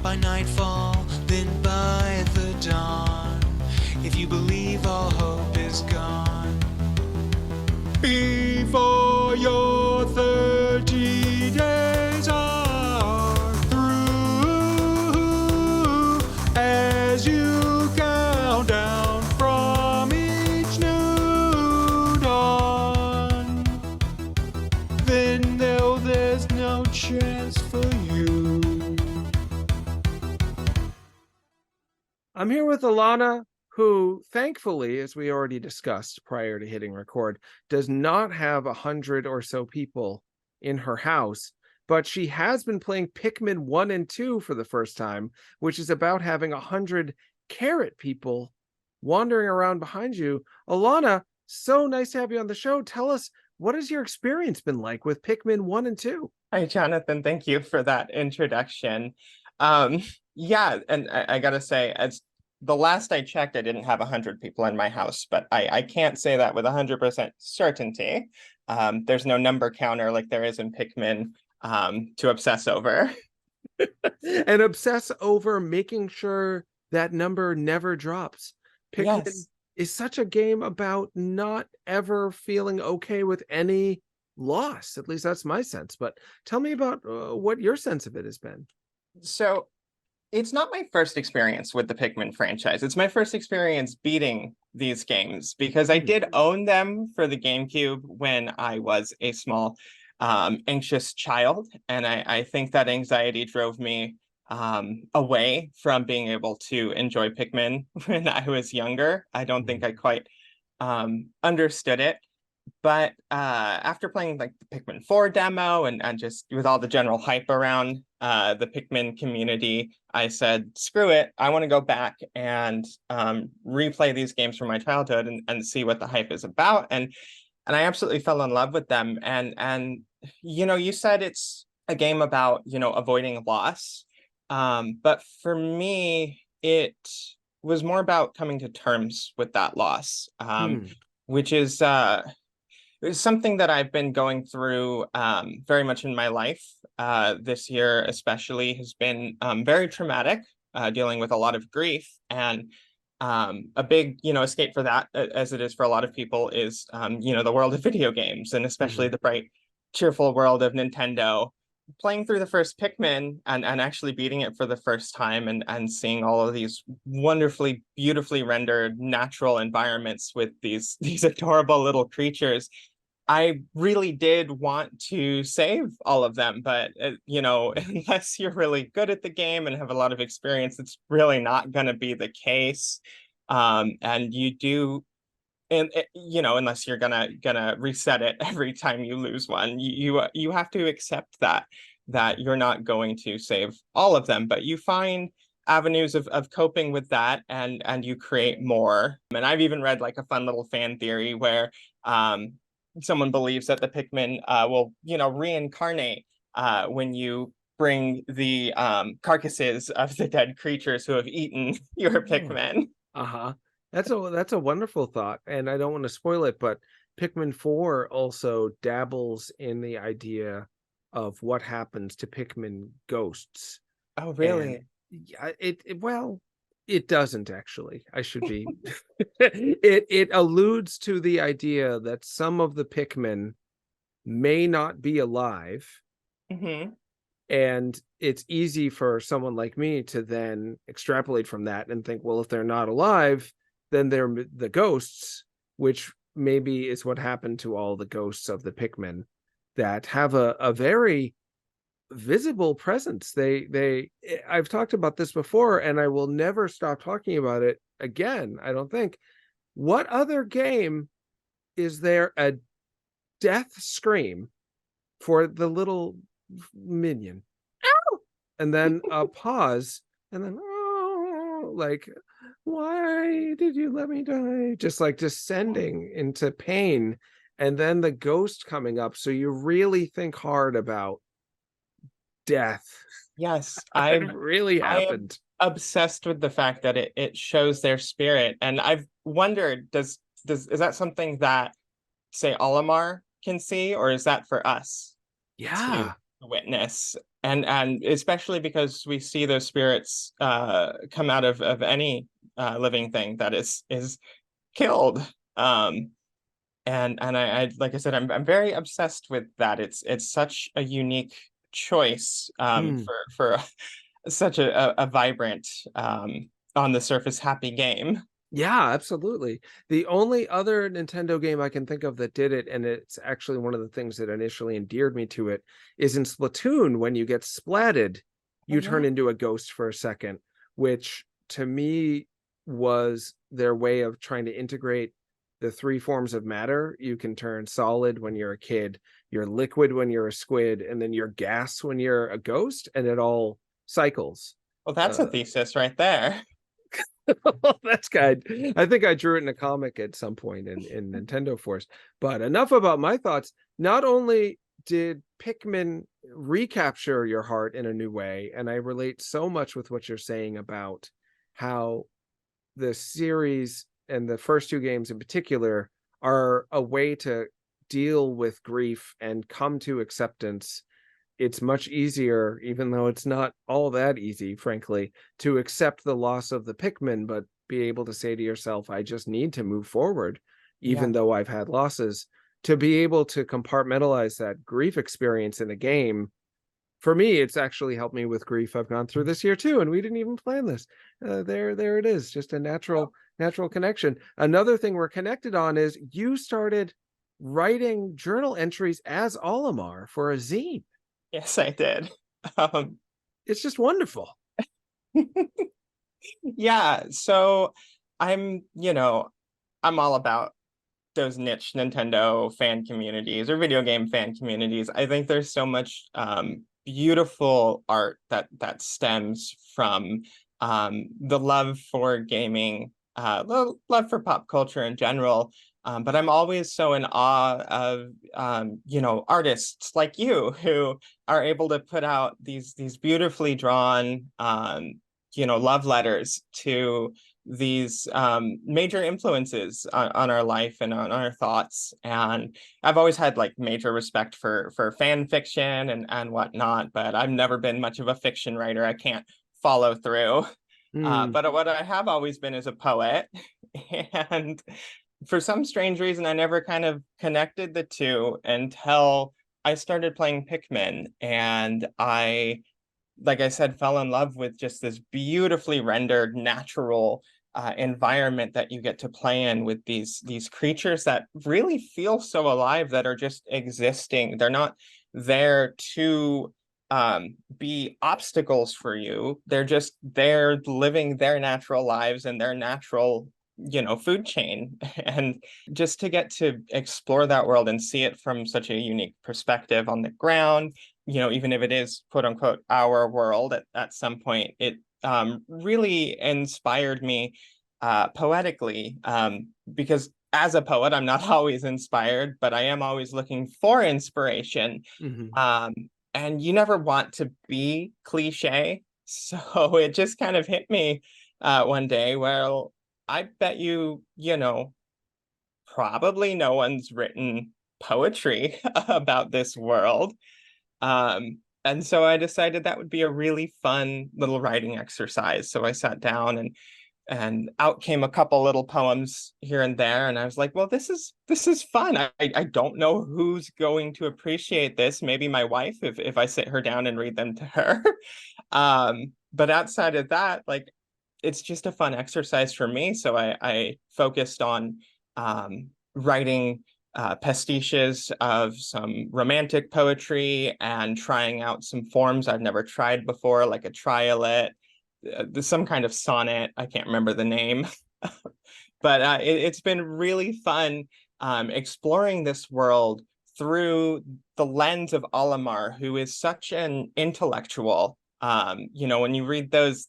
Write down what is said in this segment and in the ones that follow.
by nightfall, then by the dawn. If you believe, all hope is gone. Before your 30 days are through, as you count down from each new dawn, then there's no chance for you. I'm here with Alannah, who thankfully, as we already discussed prior to hitting record, does not have 100 or so people in her house, but she has been playing Pikmin 1 and 2 for the first time, which is about having 100 carrot people wandering around behind you. Alannah, so nice to have you on the show. Tell us, what has your experience been like with Pikmin 1 and 2? Hi, Jonathan. Thank you for that introduction. Yeah, and I gotta say, as the last I checked, I didn't have 100 people in my house, but I can't say that with 100% certainty. There's no number counter like there is in Pikmin to obsess over. And obsess over making sure that number never drops. Pikmin Yes. is such a game about not ever feeling okay with any loss. At least that's my sense. But tell me about what your sense of it has been. So it's not my first experience with the Pikmin franchise. It's my first experience beating these games because I did own them for the GameCube when I was a small anxious child. And I think that anxiety drove me away from being able to enjoy Pikmin when I was younger. I don't think I quite understood it. But after playing like the Pikmin 4 demo and just with all the general hype around the Pikmin community, I said, screw it. I want to go back and replay these games from my childhood and see what the hype is about. And I absolutely fell in love with them. And you know, you said it's a game about, you know, avoiding loss. But for me, it was more about coming to terms with that loss, which is it's something that I've been going through very much in my life. This year especially has been very traumatic, dealing with a lot of grief. And a big, you know, escape for that, as it is for a lot of people, is, you know, the world of video games, and especially the bright, cheerful world of Nintendo. Playing through the first Pikmin and actually beating it for the first time and seeing all of these wonderfully, beautifully rendered natural environments with these adorable little creatures, I really did want to save all of them. But, you know, unless you're really good at the game and have a lot of experience, it's really not going to be the case. And you do, and you know, unless you're gonna reset it every time you lose one, you have to accept that you're not going to save all of them, but you find avenues of coping with that, and you create more. And I've even read like a fun little fan theory where someone believes that the Pikmin will, you know, reincarnate when you bring the carcasses of the dead creatures who have eaten your Pikmin. That's a wonderful thought, and I don't want to spoil it, but Pikmin 4 also dabbles in the idea of what happens to Pikmin ghosts. Oh, really? And yeah, well, it doesn't actually. I should be. It alludes to the idea that some of the Pikmin may not be alive. And it's easy for someone like me to then extrapolate from that and think, well, if they're not alive, then they're the ghosts, which maybe is what happened to all the ghosts of the Pikmin that have a very visible presence. I've talked about this before, and I will never stop talking about it again, I don't think. What other game is there a death scream for the little minion? Ow! And then a pause, and then like, why did you let me die? Just like descending into pain, and then the ghost coming up. So you really think hard about death. Yes, It really I am happened. obsessed with the fact that it shows their spirit. And I've wondered, is that something that, say, Olimar can see, or is that for us Yeah. to witness? and especially because we see those spirits come out of any living thing that is killed. And I like I said, I'm very obsessed with that. It's such a unique choice Hmm. for such a vibrant on the surface happy game. Yeah, absolutely. The only other Nintendo game I can think of that did it, and it's actually one of the things that initially endeared me to it, is in Splatoon. When you get splatted, Oh you turn yeah. into a ghost for a second, which to me was their way of trying to integrate the three forms of matter. You can turn solid when you're a kid, you're liquid when you're a squid, and then you're gas when you're a ghost, and it all cycles. Well, that's a Uh, thesis right there. That's good. I think I drew it in a comic at some point in Nintendo Force. But enough about my thoughts. Not only did Pikmin recapture your heart in a new way, and I relate so much with what you're saying about how the series and the first two games in particular are a way to deal with grief and come to acceptance. It's much easier, even though it's not all that easy, frankly, to accept the loss of the Pikmin, but be able to say to yourself, I just need to move forward, Yeah. even though I've had losses. To be able to compartmentalize that grief experience in a game, for me, it's actually helped me with grief I've gone through this year too, and we didn't even plan this. There it is, just a natural connection. Another thing we're connected on is you started writing journal entries as Olimar for a zine. Yes, I did. Um, It's just wonderful. yeah, so I'm all about those niche Nintendo fan communities or video game fan communities. I think there's so much beautiful art that stems from the love for gaming, love for pop culture in general. But I'm always so in awe of artists like you who are able to put out these beautifully drawn love letters to these major influences on our life and on our thoughts. And I've always had like major respect for fan fiction and whatnot, but I've never been much of a fiction writer. I can't follow through. Hmm. But what I have always been is a poet. And for some strange reason, I never kind of connected the two until I started playing Pikmin. And like I said, fell in love with just this beautifully rendered natural environment that you get to play in with these creatures that really feel so alive, that are just existing. They're not there to be obstacles for you. They're just there living their natural lives and their natural food chain. And just to get to explore that world and see it from such a unique perspective on the ground, even if it is quote unquote our world at some point, it really inspired me poetically, because as a poet, I'm not always inspired, but I am always looking for inspiration. Hmm. Um, and you never want to be cliche. So it just kind of hit me one day. Well, I bet probably no one's written poetry about this world. And so I decided that would be a really fun little writing exercise. So I sat down and out came a couple little poems here and there, and I was like, well, this is fun. I don't know who's going to appreciate this. Maybe my wife, if I sit her down and read them to her. But outside of that, like, it's just a fun exercise for me. So I focused on writing pastiches of some romantic poetry and trying out some forms I've never tried before, like a triolet, some kind of sonnet. I can't remember the name, but it's been really fun exploring this world through the lens of Olimar, who is such an intellectual. When you read those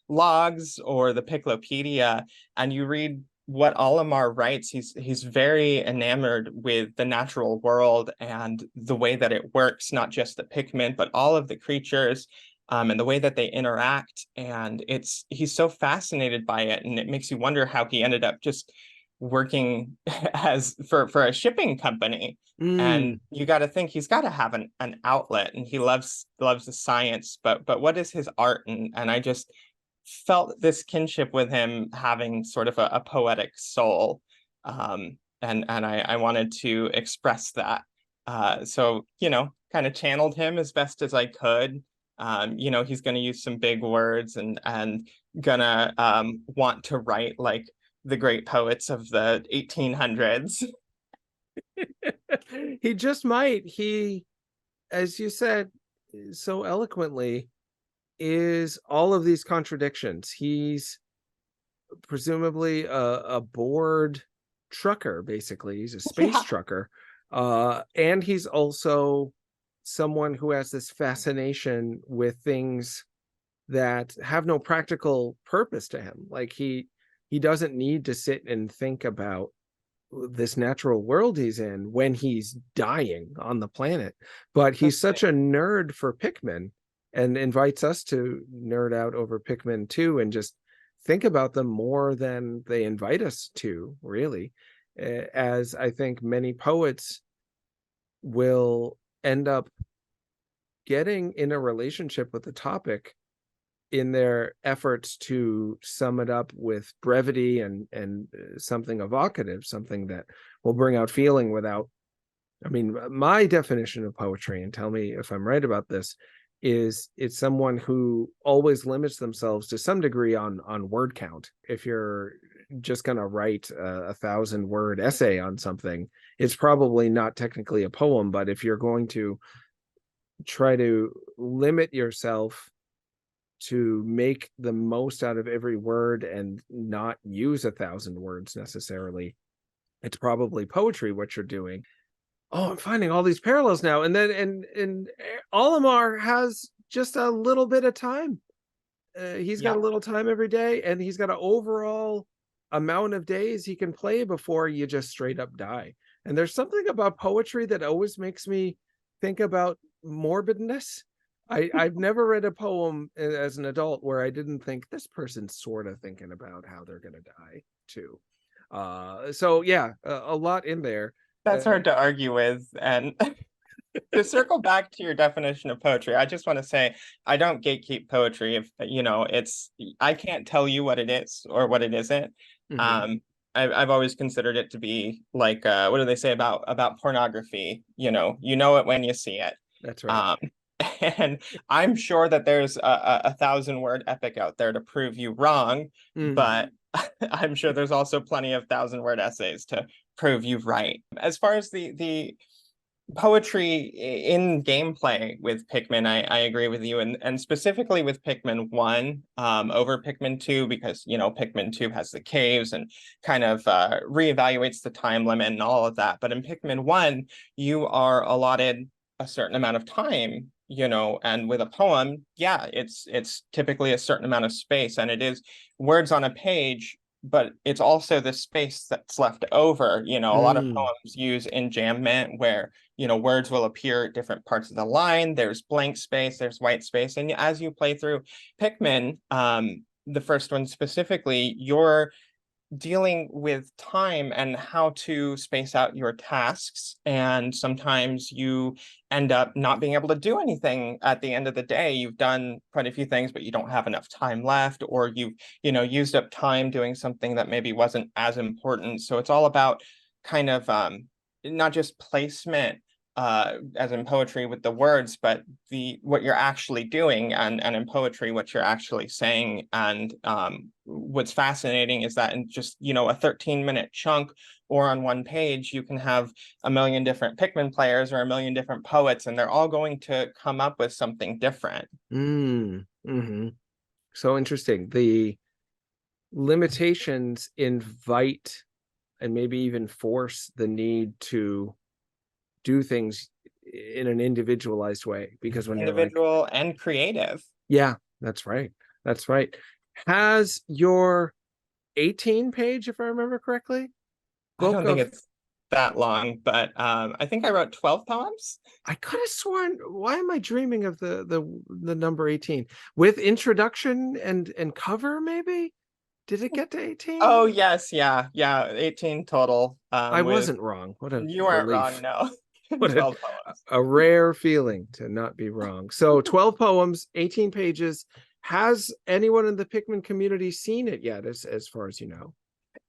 logs or the Piclopedia, and you read what Olimar writes, he's very enamored with the natural world and the way that it works, not just the Pikmin, but all of the creatures, and the way that they interact. And he's so fascinated by it, and it makes you wonder how he ended up just working as for a shipping company. And you got to think he's got to have an outlet, and he loves the science, but what is his art? And I just felt this kinship with him having sort of a poetic soul. And I wanted to express that. So, kind of channeled him as best as I could. He's going to use some big words and gonna want to write like the great poets of the 1800s. He just might. He, as you said so eloquently, is all of these contradictions. He's presumably a bored trucker, basically. He's a space Yeah. trucker. And he's also someone who has this fascination with things that have no practical purpose to him. Like he doesn't need to sit and think about this natural world he's in when he's dying on the planet, but he's such a nerd for Pikmin and invites us to nerd out over Pikmin too, and just think about them more than they invite us to, really. As I think many poets will end up getting in a relationship with the topic in their efforts to sum it up with brevity and something evocative, something that will bring out feeling without, I mean, my definition of poetry, and tell me if I'm right about this, is it's someone who always limits themselves to some degree on word count. If you're just going to write a 1,000-word essay on something, it's probably not technically a poem. But if you're going to try to limit yourself to make the most out of every word and not use 1,000 words necessarily, it's probably poetry what you're doing. Oh, I'm finding all these parallels now. And then and Olimar has just a little bit of time. He's got a little time every day, and he's got an overall amount of days he can play before you just straight up die. And there's something about poetry that always makes me think about morbidness. I've never read a poem as an adult where I didn't think this person's sort of thinking about how they're going to die too. So yeah, a lot in there. That's hard to argue with. And to circle back to your definition of poetry, I just want to say I don't gatekeep poetry. If I can't tell you what it is or what it isn't. Mhm. I've always considered it to be like what do they say about pornography? You know it when you see it. That's right. And I'm sure that there's a 1,000-word epic out there to prove you wrong, but I'm sure there's also plenty of 1,000-word essays to prove you right. As far as the poetry in gameplay with Pikmin, I agree with you, and specifically with Pikmin 1 over Pikmin 2, because Pikmin 2 has the caves and kind of reevaluates the time limit and all of that. But in Pikmin 1, you are allotted a certain amount of time, and with a poem, yeah, it's typically a certain amount of space, and it is words on a page, but it's also the space that's left over. A lot of poems use enjambment where words will appear at different parts of the line. There's blank space, there's white space, and as you play through Pikmin, the first one specifically, you're dealing with time and how to space out your tasks. And sometimes you end up not being able to do anything at the end of the day. You've done quite a few things, but you don't have enough time left, or you've, used up time doing something that maybe wasn't as important. So it's all about kind of not just placement, as in poetry with the words, but what you're actually doing, and in poetry what you're actually saying. And what's fascinating is that in just a 13-minute chunk or on one page, you can have a million different Pikmin players or a million different poets, and they're all going to come up with something different. So interesting. The limitations invite and maybe even force the need to do things in an individualized way, because when Individual you're like, and creative. yeah, that's right, has your 18 page, if I remember correctly, I book don't think of, it's that long, but I think I wrote 12 poems. I could have sworn, why am I dreaming of the number 18 with introduction and cover, maybe? Did it get to 18? Oh yes, yeah, 18 total. I With wasn't wrong. What a you weren't relief. wrong, no. What 12 poems. a rare feeling to not be wrong. So 12 poems, 18 pages. Has anyone in the Pikmin community seen it yet, as far as you know?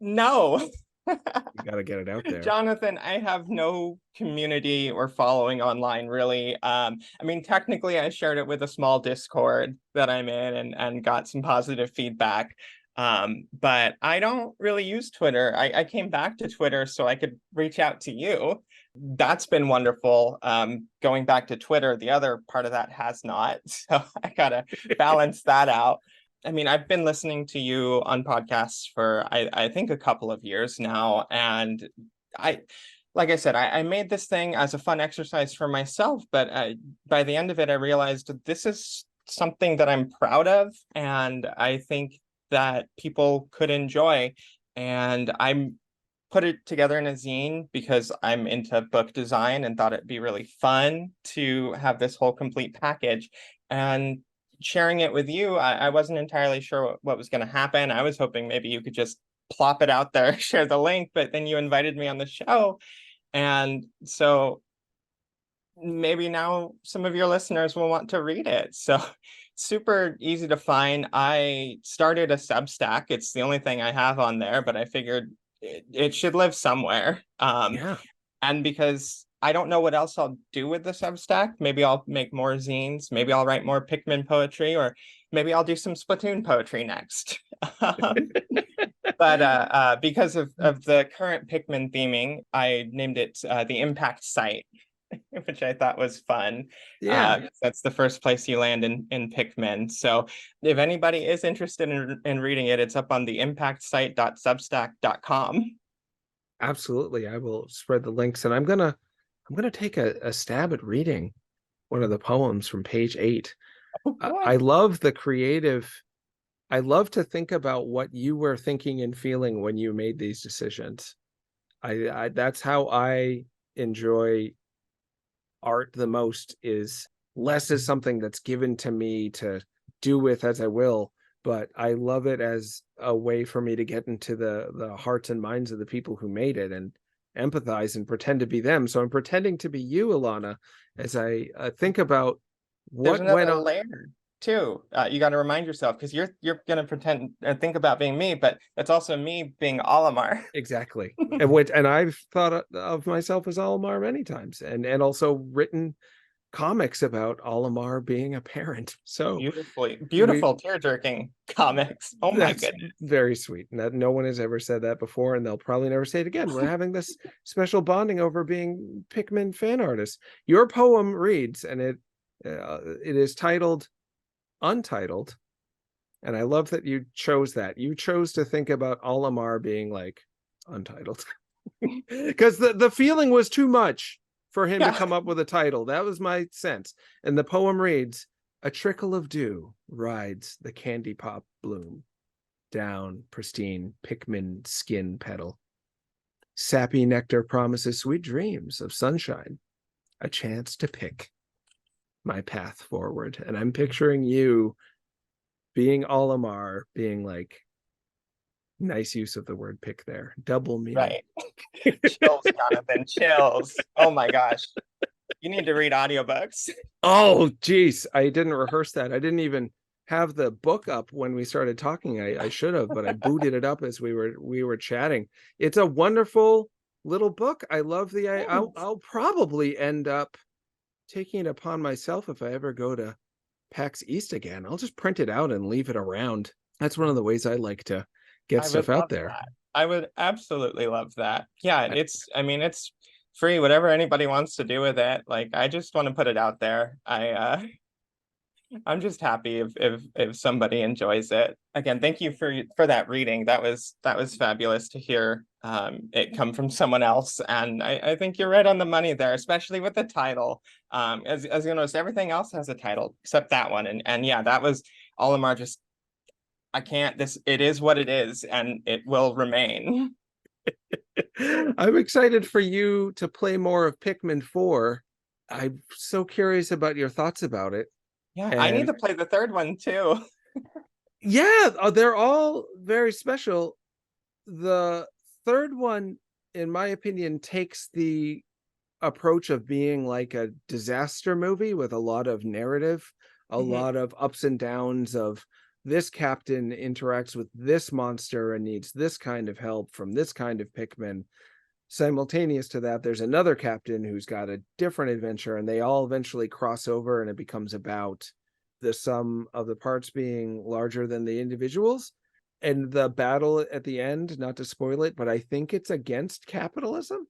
No. You got to get it out there. Jonathan, I have no community or following online really. I mean, technically I shared it with a small Discord that I'm in and got some positive feedback. But I don't really use Twitter. I came back to Twitter so I could reach out to you. That's been wonderful. Going back to Twitter, the other part of that has not. So I gotta balance that out. I mean, I've been listening to you on podcasts for I think a couple of years now. And I like I said, I made this thing as a fun exercise for myself, but by the end of it, I realized this is something that I'm proud of, and I think that people could enjoy. And I'm put it together in a zine because I'm into book design and thought it'd be really fun to have this whole complete package. And sharing it with you, I wasn't entirely sure what was going to happen. I was hoping maybe you could just plop it out there, share the link, but then you invited me on the show. And so maybe now some of your listeners will want to read it. So super easy to find. I started a Substack. It's the only thing I have on there, but I figured it should live somewhere. Yeah. And because I don't know what else I'll do with the Substack, maybe I'll make more zines, maybe I'll write more Pikmin poetry, or maybe I'll do some Splatoon poetry next. But because of the current Pikmin theming, I named it the Impact Site, which I thought was fun. Yeah. That's the first place you land in Pikmin. So if anybody is interested in reading it, it's up on the impactsite.substack.com. Absolutely. I will spread the links, and I'm gonna take a stab at reading one of the poems from page 8. I love the creative. I love to think about what you were thinking and feeling when you made these decisions. I that's how I enjoy art the most. Is less as something that's given to me to do with as I will, but I love it as a way for me to get into the hearts and minds of the people who made it and empathize and pretend to be them. So I'm pretending to be you, Alannah, as I think about There's what went another on. layer too. You got to remind yourself, because you're gonna pretend and think about being me, but that's also me being Olimar. Exactly. And I've thought of myself as Olimar many times, and also written comics about Olimar being a parent. So Beautiful tear-jerking comics. Oh my that's goodness. very sweet. That no one has ever said that before, and they'll probably never say it again. We're having this special bonding over being Pikmin fan artists. Your poem reads, and it is titled Untitled. And I love that you chose that. You chose to think about Olimar being like untitled. Because the feeling was too much for him to come up with a title. That was my sense. And the poem reads, a trickle of dew rides the candy pop bloom down pristine Pikmin skin petal. Sappy nectar promises sweet dreams of sunshine, a chance to pick my path forward. And I'm picturing you being Olimar, being like, nice use of the word pick there. Double meaning. Right. Chills, Jonathan. Chills. Oh my gosh. You need to read audiobooks. Oh, geez. I didn't rehearse that. I didn't even have the book up when we started talking. I should have, but I booted it up as we were chatting. It's a wonderful little book. I love the I'll probably end up taking it upon myself if I ever go to PAX East again. I'll just print it out and leave it around. That's one of the ways I like to get stuff out there. That. I would absolutely love that. Yeah, it's free, whatever anybody wants to do with it. Like, I just want to put it out there. I'm just happy if somebody enjoys it. Again, thank you for that reading. That was fabulous to hear it come from someone else. And I think you're right on the money there, especially with the title. As you notice, everything else has a title except that one. And yeah, that was Olimar just, it is what it is, and it will remain. I'm excited for you to play more of Pikmin 4. I'm so curious about your thoughts about it. Yeah, I need to play the third one too. Yeah, they're all very special. The third one, in my opinion, takes the approach of being like a disaster movie with a lot of narrative, a Mhm. lot of ups and downs of this captain interacts with this monster and needs this kind of help from this kind of Pikmin. Simultaneous to that, there's another captain who's got a different adventure, and they all eventually cross over, and it becomes about the sum of the parts being larger than the individuals. And the battle at the end, not to spoil it, but I think it's against capitalism.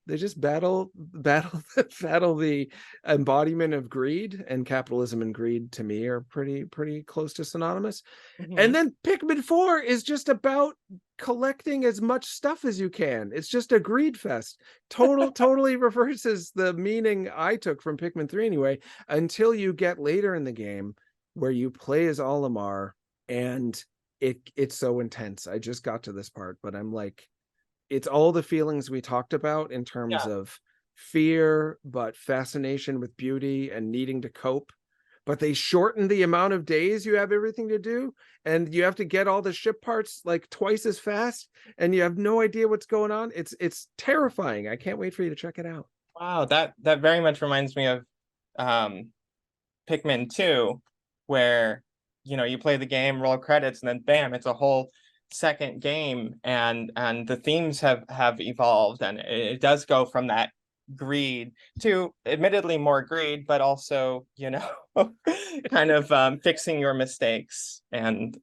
They just battle the embodiment of greed, and capitalism and greed to me are pretty close to synonymous. And Mhm. then Pikmin 4 is just about collecting as much stuff as you can. It's just a greed fest. Totally reverses the meaning I took from Pikmin 3 anyway, until you get later in the game where you play as Olimar, and it's so intense. I just got to this part, but I'm like, it's all the feelings we talked about in terms Yeah. of fear, but fascination with beauty and needing to cope. But they shorten the amount of days you have everything to do, and you have to get all the ship parts like twice as fast, and you have no idea what's going on. It's terrifying. I can't wait for you to check it out. Wow, that very much reminds me of um Pikmin 2, where you play the game, roll credits, and then bam, it's a whole second game, and the themes have evolved, and it does go from that greed to admittedly more greed, but also, kind of fixing your mistakes and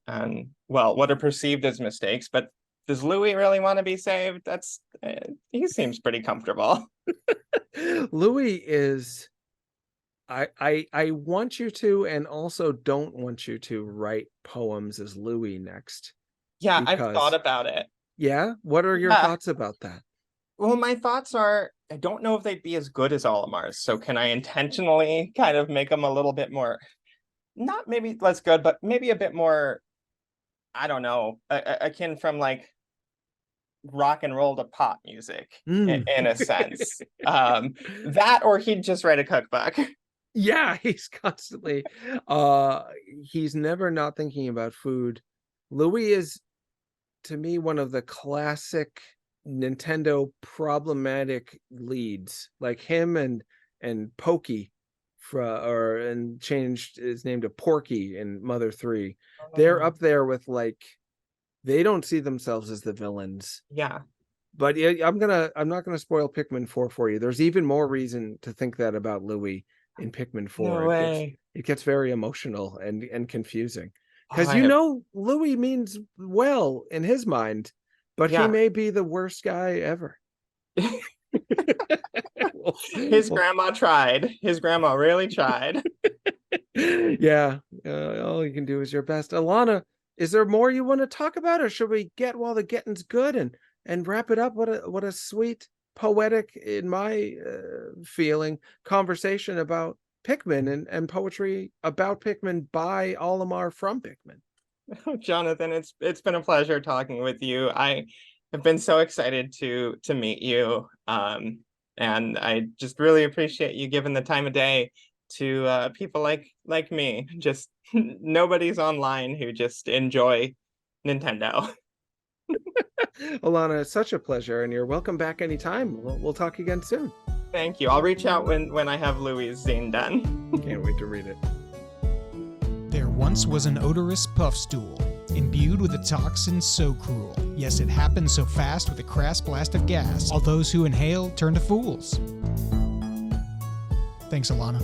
well, what are perceived as mistakes. But does Louis really want to be saved? That's he seems pretty comfortable. Louis is I want you to, and also don't want you to, write poems as Louis next, Yeah, I've thought because about it. yeah, what are your Yeah. thoughts about that? Well, my thoughts are I don't know if they'd be as good as Olimar's. So can I intentionally kind of make them a little bit more, not maybe less good, but maybe a bit more, I don't know, akin from like rock and roll to pop music Mm. in a sense. That or he'd just write a cookbook. Yeah, he's constantly he's never not thinking about food. Louis is, to me, one of the classic Nintendo problematic leads, like him and Pokey and changed his name to Porky in Mother 3. They're Oh, up there with, like, they don't see themselves as the villains. yeah. But yeah, I'm not gonna spoil Pikmin 4 for you. There's even more reason to think that about Louis in Pikmin 4. No way. It gets very emotional and confusing. Oh, Because I have, Louis means well in his mind, but he yeah. may be the worst guy ever. His grandma tried. His grandma really tried. Yeah, all you can do is your best. Alannah, is there more you want to talk about, or should we get while the getting's good and wrap it up? What a sweet, poetic, in my feeling, conversation about Pikmin and poetry about Pikmin by Olimar from Pikmin. Oh, Jonathan, it's been a pleasure talking with you. I have been so excited to meet you. And I just really appreciate you giving the time of day to people like me. Just nobody's online who just enjoy Nintendo. Alannah, it's such a pleasure, and you're welcome back anytime. We'll talk again soon. Thank you. I'll reach out when I have Louis' zine done. Can't wait to read it. There once was an odorous puff stool, imbued with a toxin so cruel. Yes, it happened so fast with a crass blast of gas. All those who inhale turn to fools. Thanks, Alannah.